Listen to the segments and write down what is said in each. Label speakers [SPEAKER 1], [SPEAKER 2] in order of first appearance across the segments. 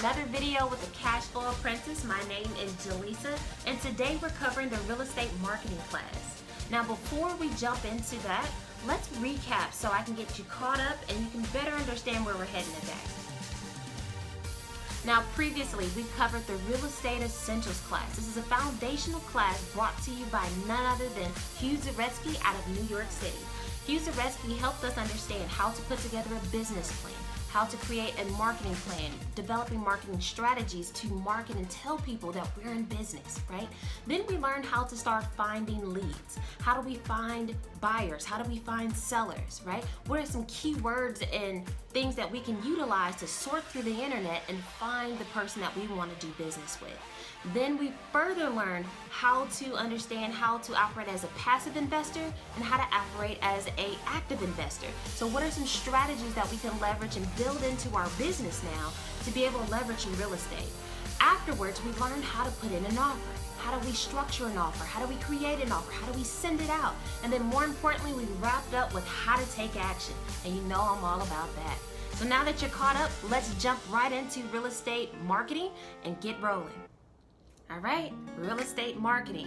[SPEAKER 1] another video with the Cash Flow Apprentice. My name is Jaleesa, and today we're covering the real estate marketing class. Now, before we jump into that, let's recap so I can get you caught up and you can better understand where we're heading today. Now, previously, we covered the Real Estate Essentials class. This is a foundational class brought to you by none other than Hugh Zaretsky out of New York City. Hugh Zaretsky helped us understand how to put together a business plan, how to create a marketing plan, developing marketing strategies to market and tell people that we're in business, right? Then we learned how to start finding leads. How do we find buyers? How do we find sellers, right? What are some keywords and things that we can utilize to sort through the internet and find the person that we want to do business with? Then we further learned how to understand how to operate as a passive investor and how to operate as an active investor. So what are some strategies that we can leverage and build into our business now to be able to leverage in real estate? Afterwards, we learned how to put in an offer. How do we structure an offer? How do we create an offer? How do we send it out? And then more importantly, we wrapped up with how to take action. And you know I'm all about that. So now that you're caught up, let's jump right into real estate marketing and get rolling. All right, real estate marketing.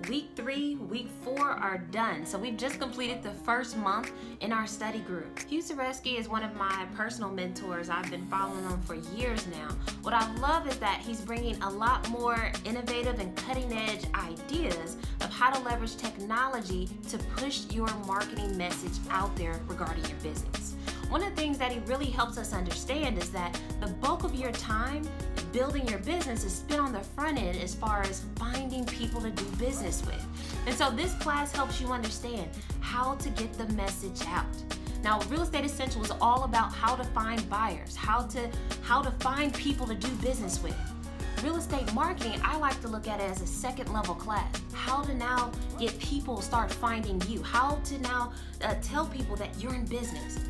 [SPEAKER 1] Week 3, week 4 are done. So we've just completed the first month in our study group. Hugh Zaretsky is one of my personal mentors. I've been following him for years now. What I love is that he's bringing a lot more innovative and cutting edge ideas of how to leverage technology to push your marketing message out there regarding your business. One of the things that he really helps us understand is that the bulk of your time building your business is spent on the front end as far as finding people to do business with. And so this class helps you understand how to get the message out. Now, Real Estate Essential is all about how to find buyers, how to find people to do business with. Real estate marketing, I like to look at it as a second level class. How to now get people start finding you, how to now tell people that you're in business.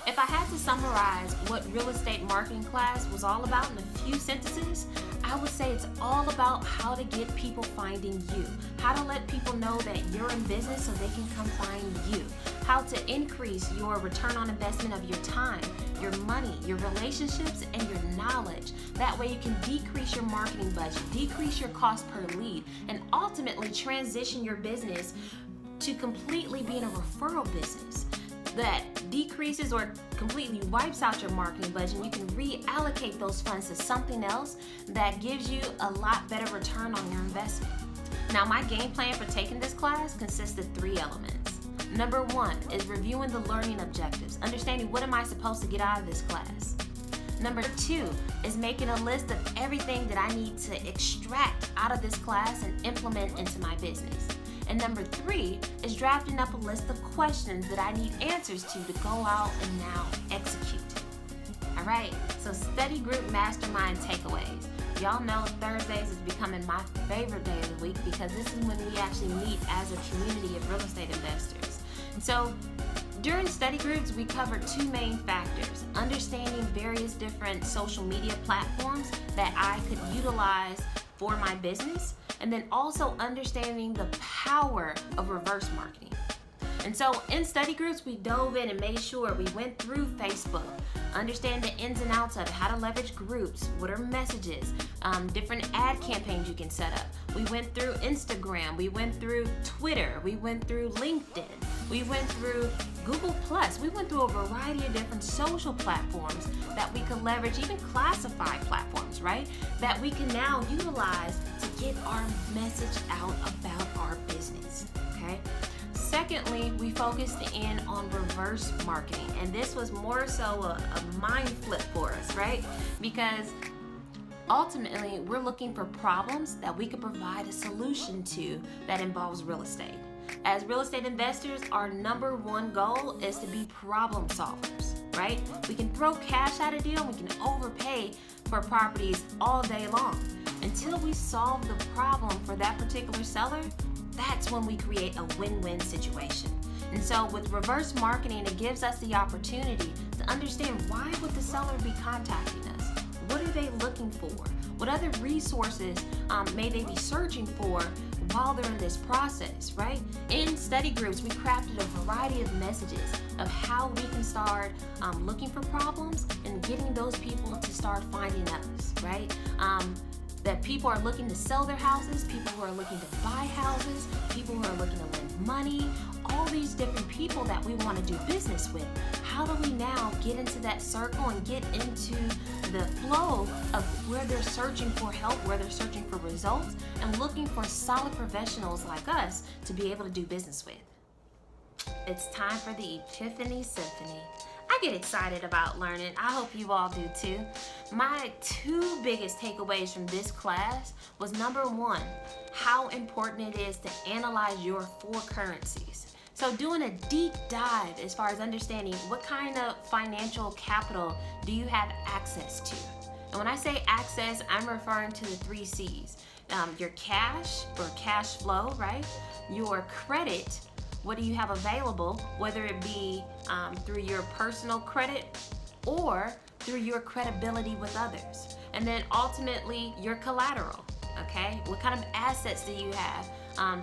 [SPEAKER 1] If I had to summarize what real estate marketing class was all about in a few sentences, I would say it's all about how to get people finding you, how to let people know that you're in business so they can come find you, how to increase your return on investment of your time, your money, your relationships, and your knowledge. That way you can decrease your marketing budget, decrease your cost per lead, and ultimately transition your business to completely being a referral business that decreases or completely wipes out your marketing budget, and you can reallocate those funds to something else that gives you a lot better return on your investment. Now, my game plan for taking this class consists of 3 elements. Number 1 is reviewing the learning objectives, understanding what am I supposed to get out of this class. Number 2 is making a list of everything that I need to extract out of this class and implement into my business. And number 3 is drafting up a list of questions that I need answers to go out and now execute. All right, so study group mastermind takeaways. Y'all know Thursdays is becoming my favorite day of the week because this is when we actually meet as a community of real estate investors. And so during study groups, we cover 2 main factors: understanding various different social media platforms that I could utilize for my business, and then also understanding the power of reverse marketing. And so in study groups, we dove in and made sure we went through Facebook, understand the ins and outs of it, how to leverage groups, what are messages, different ad campaigns you can set up. We went through Instagram, we went through Twitter, we went through LinkedIn, we went through Google+, we went through a variety of different social platforms that we could leverage, even classified platforms, right? That we can now utilize to get our message out about our business, okay? Secondly, we focused in on reverse marketing, and this was more so a mind flip for us, right? Because ultimately, we're looking for problems that we could provide a solution to that involves real estate. As real estate investors, our number 1 goal is to be problem solvers, right? We can throw cash at a deal, we can overpay for properties all day long. Until we solve the problem for that particular seller, that's when we create a win-win situation. And so with reverse marketing, it gives us the opportunity to understand why would the seller be contacting us? What are they looking for? What other resources may they be searching for while they're in this process, right? In study groups, we crafted a variety of messages of how we can start looking for problems and getting those people to start finding us, right? That people are looking to sell their houses, people who are looking to buy houses, people who are looking to lend money, all these different people that we want to do business with. How do we now get into that circle and get into the flow of where they're searching for help, where they're searching for results, and looking for solid professionals like us to be able to do business with? It's time for the Epiphany Symphony. I get excited about learning. I hope you all do too. My two biggest takeaways from this class was, number one, how important it is to analyze your four currencies. So doing a deep dive as far as understanding what kind of financial capital do you have access to. And when I say access, I'm referring to the 3 C's. Your cash or cash flow, right? Your credit, what do you have available, whether it be through your personal credit or through your credibility with others. And then ultimately your collateral, okay? What kind of assets do you have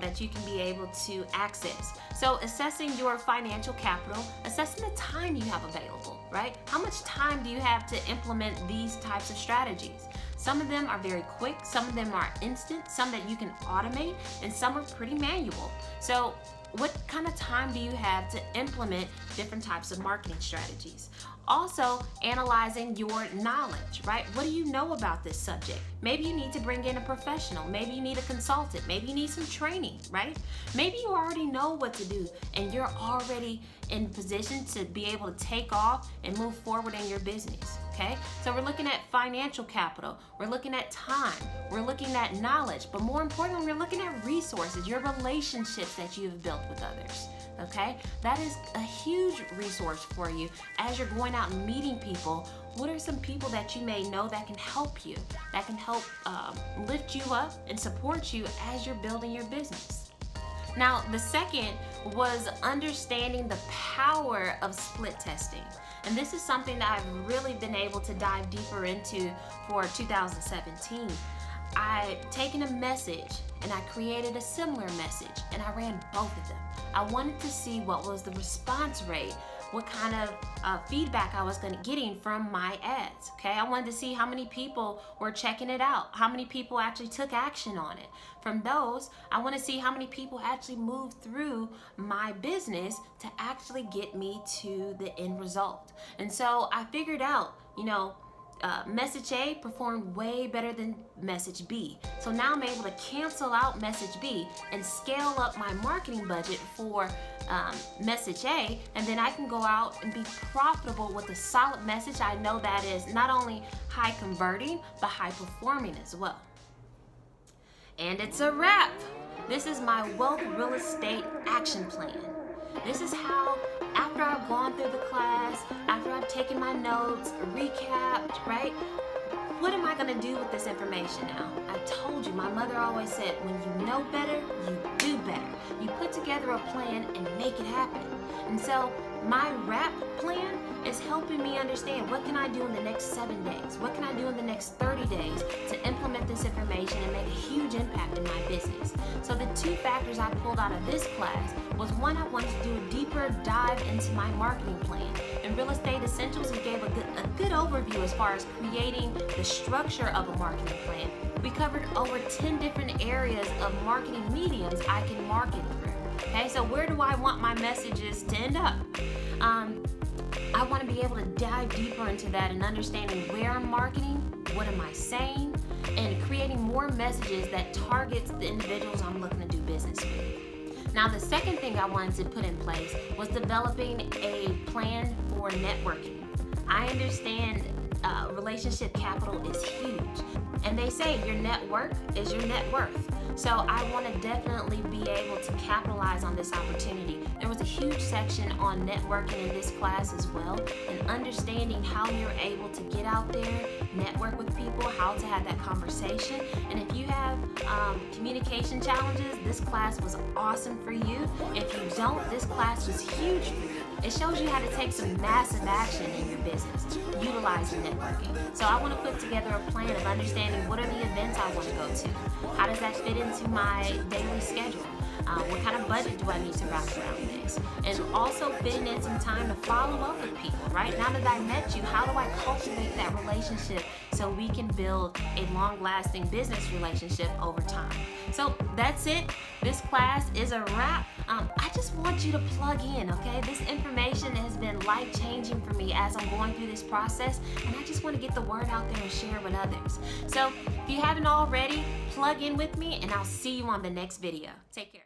[SPEAKER 1] that you can be able to access? So assessing your financial capital, assessing the time you have available, right? How much time do you have to implement these types of strategies? Some of them are very quick, some of them are instant, some that you can automate, and some are pretty manual. So what kind of time do you have to implement different types of marketing strategies? Also, analyzing your knowledge, right? What do you know about this subject? Maybe you need to bring in a professional. Maybe you need a consultant. Maybe you need some training, right? Maybe you already know what to do and you're already in position to be able to take off and move forward in your business, okay? So we're looking at financial capital. We're looking at time. We're looking at knowledge. But more importantly, we're looking at resources, your relationships that you've built with others. Okay, that is a huge resource for you as you're going out and meeting people. What are some people that you may know that can help you, that can help lift you up and support you as you're building your business? Now, the second was understanding the power of split testing. And this is something that I've really been able to dive deeper into for 2017. I've taken a message and I created a similar message and I ran both of them. I wanted to see what was the response rate, what kind of feedback I was getting from my ads, okay? I wanted to see how many people were checking it out, how many people actually took action on it. From those, I want to see how many people actually moved through my business to actually get me to the end result. And so I figured out, message A performed way better than message B. So now I'm able to cancel out message B and scale up my marketing budget for message A, and then I can go out and be profitable with a solid message I know that is not only high converting, but high performing as well. And it's a wrap. This is my wealth real estate action plan. This is how, after I've gone through the class, after I've taken my notes, recapped, right? What am I going to do with this information now? I told you, my mother always said, when you know better, you do better. You put together a plan and make it happen. And so my wrap plan is helping me understand what can I do in the next 7 days? What can I do in the next 30 days to implement this information and make a huge impact in my business? So the 2 factors I pulled out of this class was, one, I wanted to do a deeper dive into my marketing plan. In Real Estate Essentials, we gave a good overview as far as creating the structure of a marketing plan. We covered over 10 different areas of marketing mediums I can market through. Okay, so where do I want my messages to end up? I want to be able to dive deeper into that and understanding where I'm marketing, what am I saying, and creating more messages that targets the individuals I'm looking to do business with. Now, the second thing I wanted to put in place was developing a plan for networking. I understand relationship capital is huge, and they say your network is your net worth. So I want to definitely be able to capitalize on this opportunity. There was a huge section on networking in this class as well, and understanding how you're able to get out there, network with people, how to have that conversation. And if you have communication challenges, this class was awesome for you. If you don't, this class was huge for you. It shows you how to take some massive action in your business, utilizing networking. So I want to put together a plan of understanding what are the events I want to go to, how does that fit into my daily schedule, what kind of budget do I need to wrap around this, and also fitting in some time to follow up with people, right? Now that I met you, how do I cultivate that relationship so we can build a long-lasting business relationship over time? So that's it. This class is a wrap. I just want you to plug in, okay? This information has been life-changing for me as I'm going through this process, and I just want to get the word out there and share it with others. So if you haven't already, plug in with me, and I'll see you on the next video. Take care.